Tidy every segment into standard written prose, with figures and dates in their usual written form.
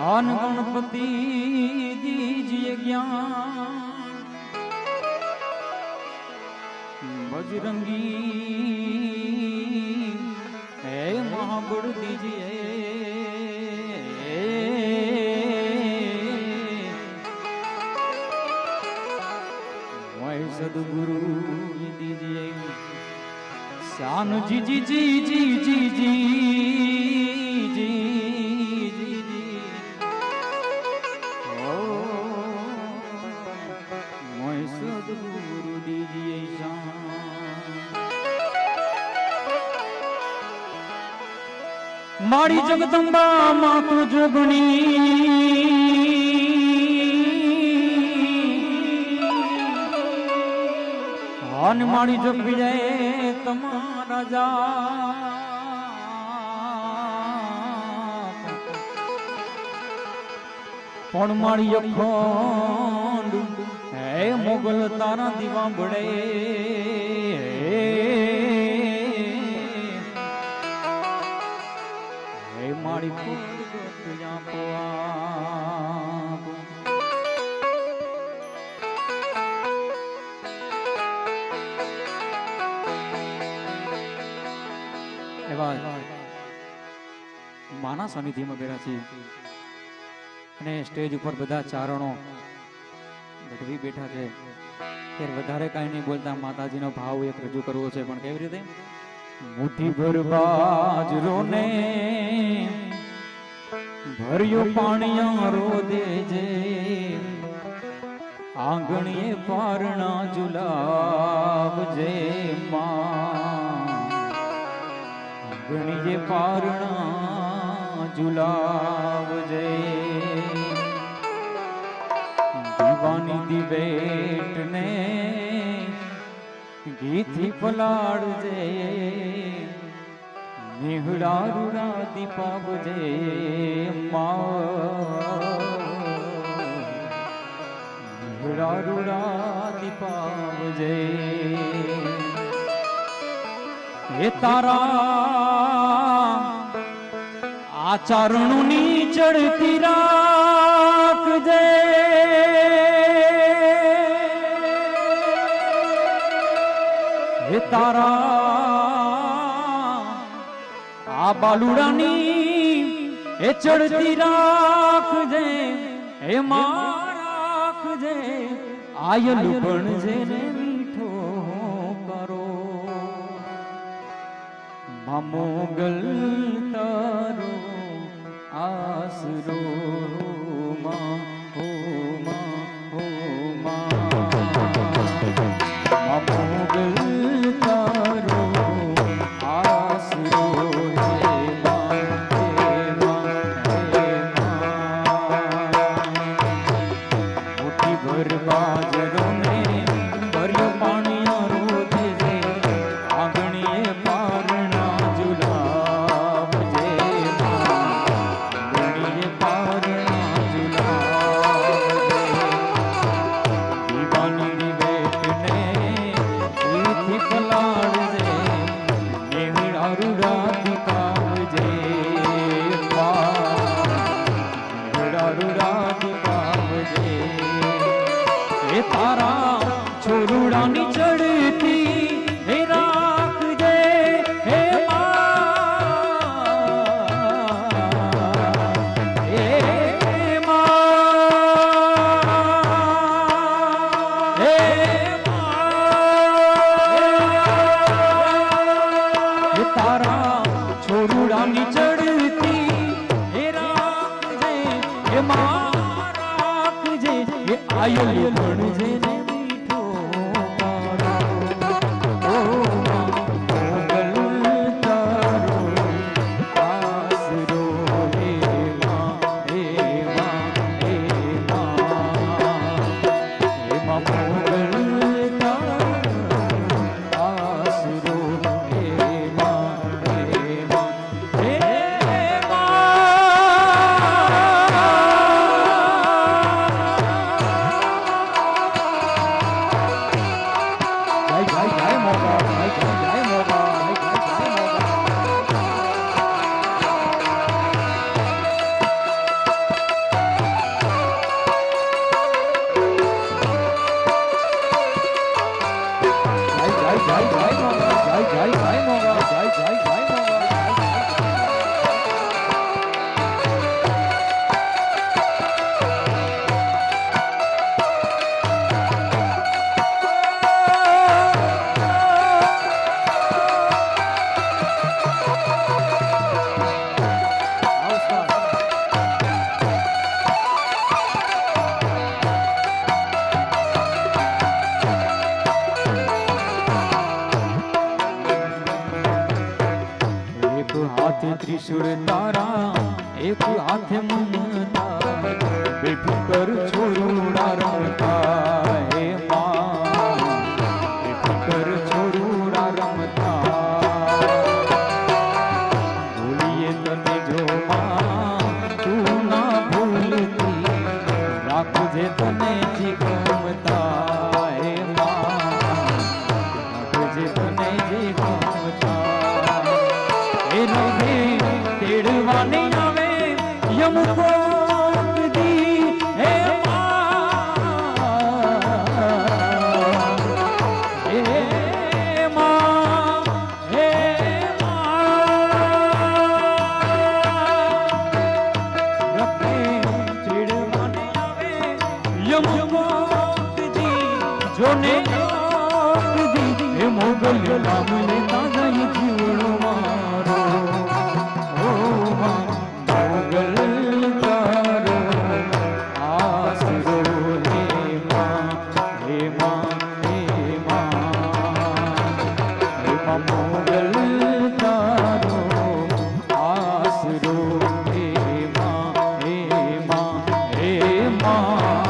આન ગણપતિ દીજીએ જ્ઞાન બજરંગી હે મહાબળ દીજીએ સદગુરુ દીજીએ શાન જી જી જી જી જી જી જી ઓ મોય સદગુરુ દીજીએ શાન મારી જગદંબા માતુ જોગણી મારી જપી જાય તમારા જા પણ મારી અખંડ હે મોગલ તારા દીવા બળે હે મારી માના સાનિધ્યમાં બેઠા છીએ અને સ્ટેજ ઉપર બધા ચારણો ગઢવી બેઠા છે ત્યારે વધારે કાંઈ નહીં બોલતા માતાજીનો ભાવ એક રજૂ કરવો છે પણ કેવી રીતે મુઠ્ઠી ભર બાજરો ને ભર્યો પાણીયારો દેજે આંગણીએ પારણા ઝુલાવજે માં ગણીએ પારણા ઝુલાવજે દીવાની દિવેટ ને ઘીથી પલાળજે નિહળા રૂડા દીપાવજે નિહળા રૂડા દીપાવજે હે તારા આચરણોની ચડતી રાખજે હે તારા આ બાલુડાની એ ચડતી રાખજે હે માં રાખજે આયલ બનજે ને મીઠો કરો મોગલ તારો આસરો માં હો મોગલ તારો આસરો મોટી ભર બાજરો ને ભર્યો પાણી તારા છોરુડાની ચડતી હે રાખજે હે તારા છોરુડાની ચડતી હે રાખજે હે રાખજે હે આયલ બનજે ને મીઠો ઓ મોગલ તારો આસરો હે માં મોગલ તારો આસરો એક હાથે ત્રિશુળ તારા એક હાથે મમતા બેફિકર છોરુડા રમતા હે માં બેફિકર છોરુડા રમતા ભૂલીએ તને જો માં તું ના ભૂલતી રાખજે તને જી ગમતા હે માં રાખજે તને જી ગમતા એ રવે તેડવાને આવે યમુકો જોને મોગલ નામ લેતા જાય જીવડો મારો ઓ મોગલ તારો આસરો હે માં હે માં હે માં મોગલ તારો આસરો હે માં હે માં હે માં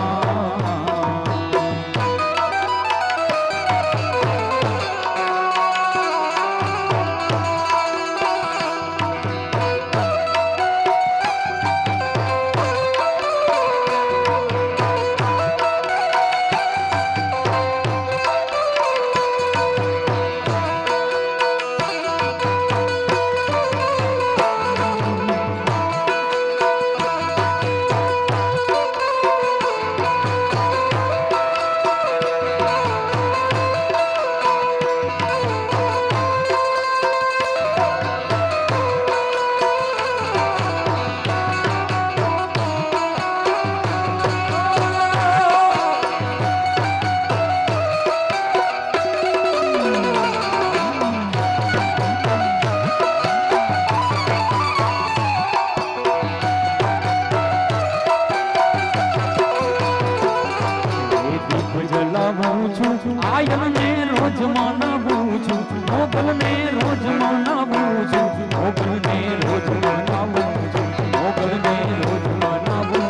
આયનને રોજ મનાવું છું મોગલને રોજ મનાવું છું મોગલને રોજ મનાવું છું મોગલને રોજ મનાવું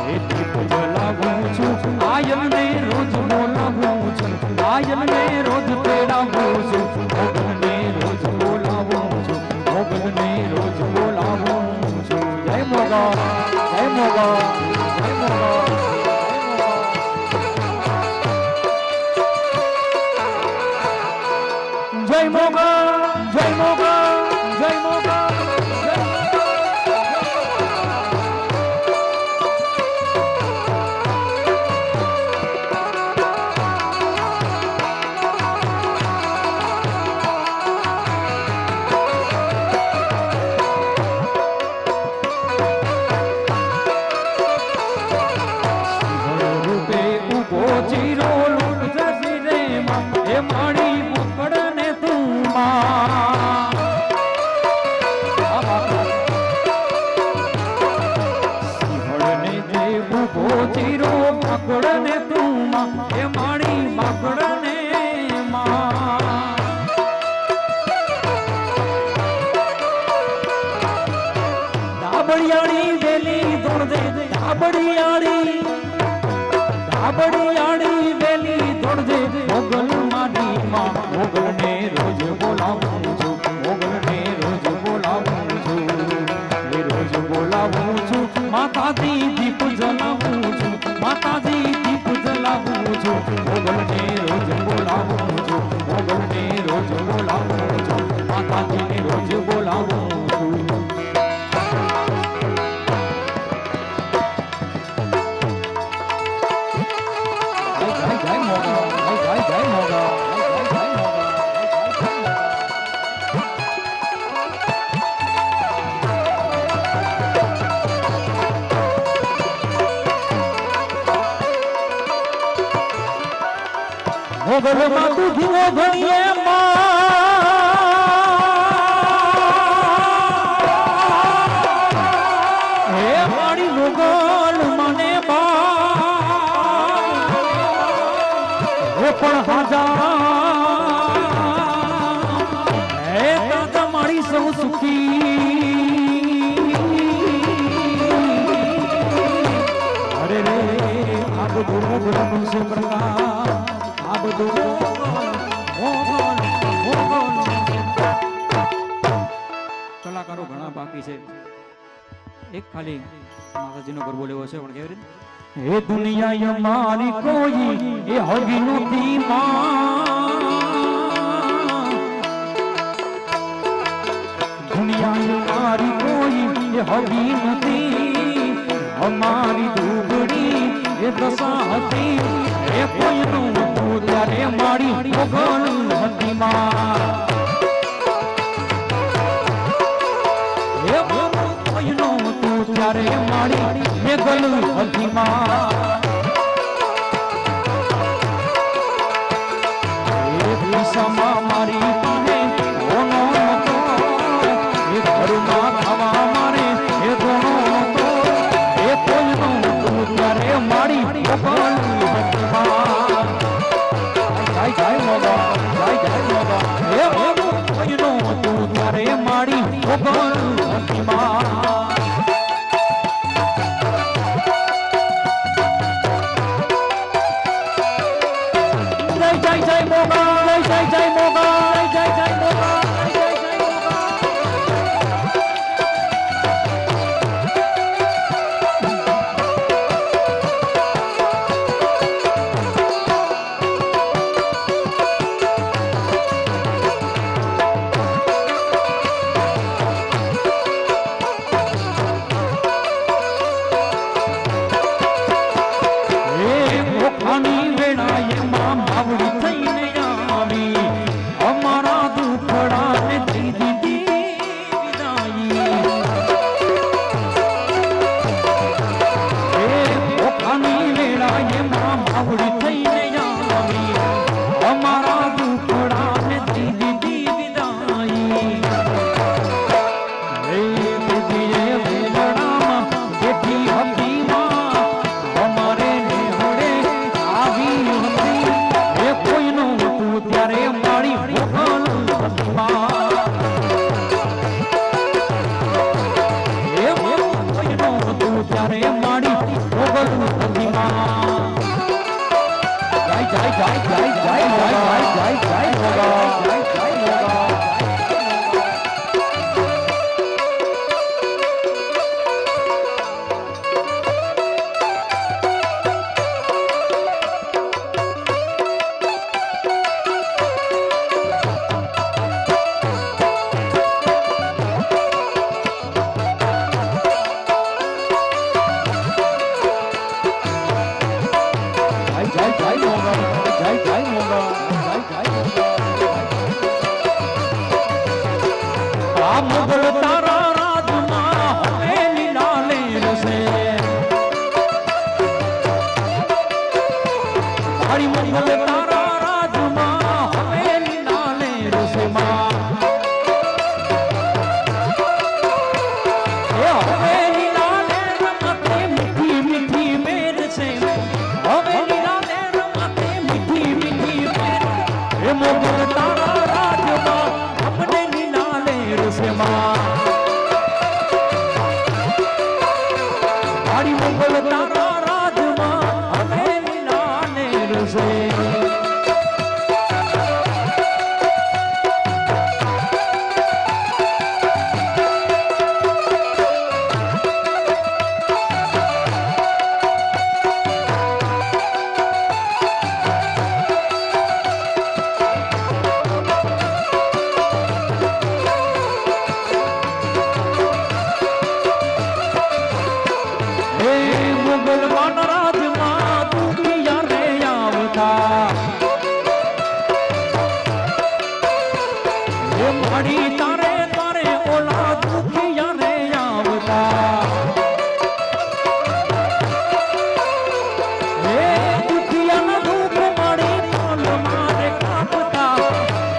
એ દીપ જલાવું છું આયનને રોજ બોલાવું છું આયનને રોજ તેડાવું છું મોગલને રોજ બોલાવું છું મોગલને રોજ બોલાવું છું જય મોગા જય મોગા જય મોગા જય મોગા જય મોગા જય મોગા રૂપે ઉભો ચીરો લૂટ જશી રે માં એ માણી પકડને સિંહળને જે ઉભો ચીરો પકડને તું માં એ માણી પકડને ડાબડિયાળી વેલી દોડજે ડાબડિયાળી વેલી દોડજે મોગલ માડી માં મોગલને રોજ બોલાવું છું મોગલને રોજ બોલાવું છું રોજ બોલાવું છું માતાજી દીપ જલાવું છું માતાજી દીપ જલાવું છું મોગલને રોજ બોલાવું છું મોગલને રોજ બોલાવું છું માતાજીને રોજ બોલાવું છું જય મોગા જય મોગા મોગલ માં તું જીવો ઘણીએ હે મારી મોગલ મને પણ હાજા હે તાજા મારી મારી સૌ સુખી અરે રે આ બધું મોગલનું છે પ્રકાશ આ બધું કલાકારો ઘણા બાકી છે એક ખાલી માતાજીનો ગરબો લેવો છે પણ કેવી રીતે હે દુનિયા મારી કોઈ એ હગી નહોતી માં દુનિયા મારી કોઈ એ હગી નથી અમારી દુબળી એ દશા હતી એ કોઈનું તું ત્યારે મારી મોગલ હતી માં એ કોઈનું તું ત્યારે મારી મોગલ હતી માં એ દિશામાં મારી પાસે ઓનો નતો એ ઘરમાં ખાવા મારે એ ગોણો નતો એ કોઈનું તું ત્યારે મારી મોગલ હતી માં જાય જાય મોગા જાય જાય મોગા એ કોઈનું તું ત્યારે મારી મોગલ હતી માં jai jai moga jai jai moga jai jai moga jai jai moga મોખાની વેળાએ માં માવડી થઈને આવી અમારા દુખડાને દીધી વિદાઈ એ મોખાની વેળાએ માં માવડી થઈને આવી અમારા દુખડાને દીધી વિદાઈ એ દીદીએ વેલડામાં બેઠી હતી ત્યારે મારી મોગલ હતી માં એ કોઈનો તું ત્યારે મારી મોગલ હતી માં જાય જાય જાય જાય જાય જાય જાય જાય મોગા જાય જાય મોગા મોગલ તારા રાજમાં હવેલી લાલે રસે મારી મોગલ તારા રાજમાં હવેલી લાલે રસે માં એ હવેલી લાલે રમતે મીઠી મીઠી મેર છે હવેલી લાલે રમતે મીઠી મીઠી મેર એ મોગલ તારા રાજમાં અમને લાલે રસે માં મારી મોગલ તારા રાજમાં હવેલી લાલે રસે મારી તારે તારે ઓલા દુખિયા રે આવતા હે દુખિયાના દુખ મારી પાલ મારે કાપતા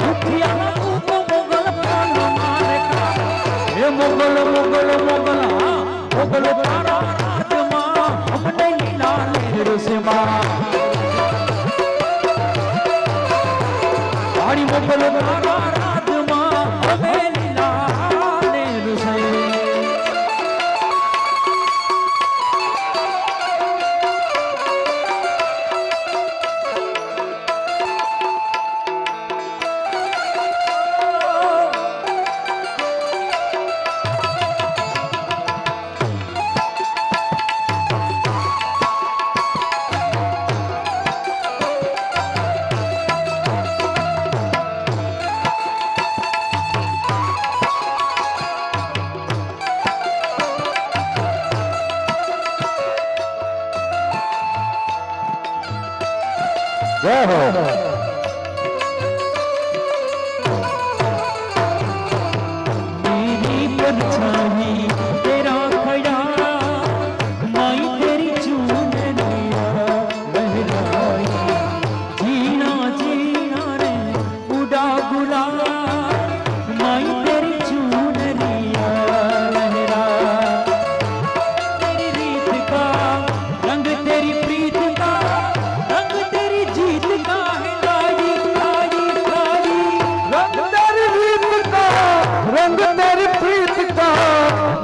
દુખિયાના દુખ મોગલ પાલ મારે કાપતા હે મોગલ મોગલ મોગલ હા મોગલ તારા રાજમાં અમને લીલા રસમાં મારી મોગલ તારા રાજમાં હવેલી तेरी प्रीत का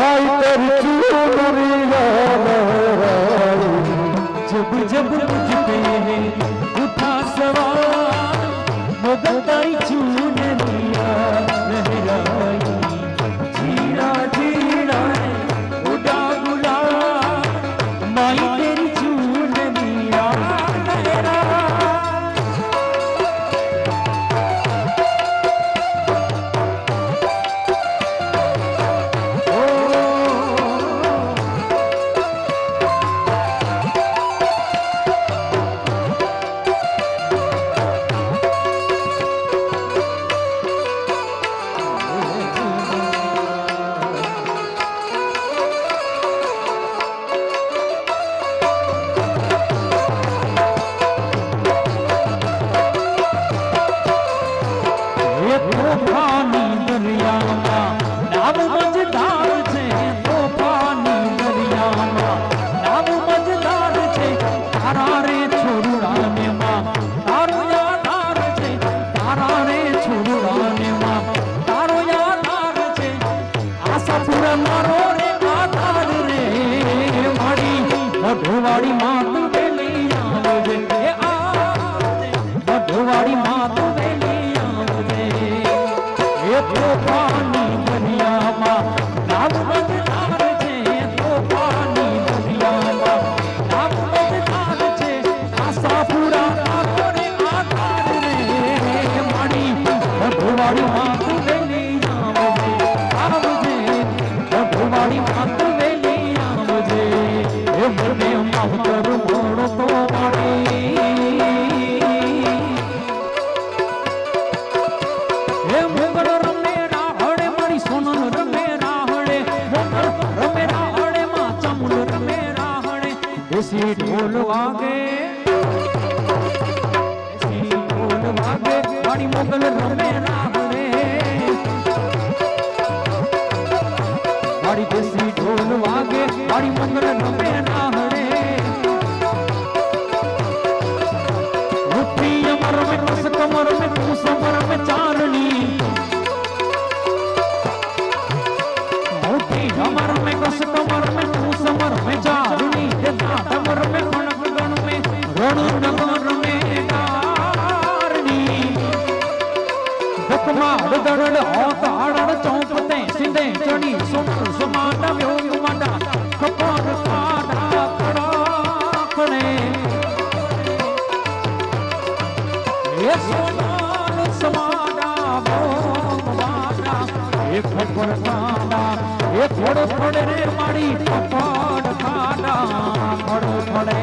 माई तेरी चूनरिया लहराई जब जब मुझ पे उठा सवार मुगदाई चूनरिया लहराई जीना जीना उड़ा गुलाल माई तेरी चूनरिया लहराई तोफानी दरियाમાં નાવ મજદાર છે તોફાની દરિયામાં નાવ મજદાર છે તારા રે છોડુડાને માં તારો યાદાર છે તારા રે છોડુડાને માં તારો યાદાર છે આશાપુરા મારો રે આધાર રે મારી મઢવાડી માં તું વેલી આવજે એ આવજે મઢવાડી માં તું વેલી આવજે તોફાની દરિયામાં નાવ મજદાર છે તોફાની દરિયામાં નાવ મજદાર છે આશાપુરા તારો રે આધાર રે મારી મઢવાડી માં તું વેલી આવજે આવજે મઢવાડી માં તું વેલી આવજે એ મને માવતર મોડો તો મારી હે મોગલ રમે રાહડે મારી સોનલ રમે રાહડે મોગલ રમે રાહડે માં ચમુલ રમે રાહડે દેશી ઢોલ વાગે દેશી ઢોલ વાગે મારી મોગલ રમે રાહડે મારી દેશી ઢોલ વાગે મારી મોગલ રમે રાહડે મુઠ્ઠી અમર में कस कमर में तू समर में चारनी मुट्ठी अमर में कस कमर में तू समर में चारनी अमर में कणक गण में रण नगर में कारनी दुखमाड़ दड़ड़ होत आड़ड़ चौपते सिंधे चढ़ी सुमर सुमाटा व्योग माटा कपार काड़ा कड़ाकड़े ये सोनार समाडा भोगवाडा ये खबर कांडा ये थोड़े थोड़े रे माड़ी पपाड़ कांडा खड़े खड़े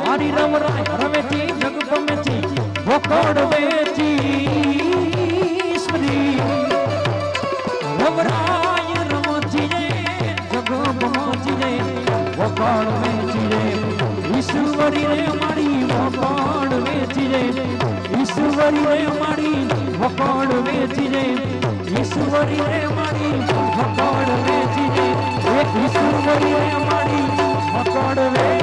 मारी रम राय रमेची जग पमेची वकोड़ वेची स्मृति रम राय रमची जग पमेची वकोड़ वेची ईश्वरी रे मारी वकोड़ वेची ईश्वरी रे मारी वकोड़ वेची ईश्वरी रे मारी वकोड़ वेची ईश्वरी रे मारी वकोड़ वेची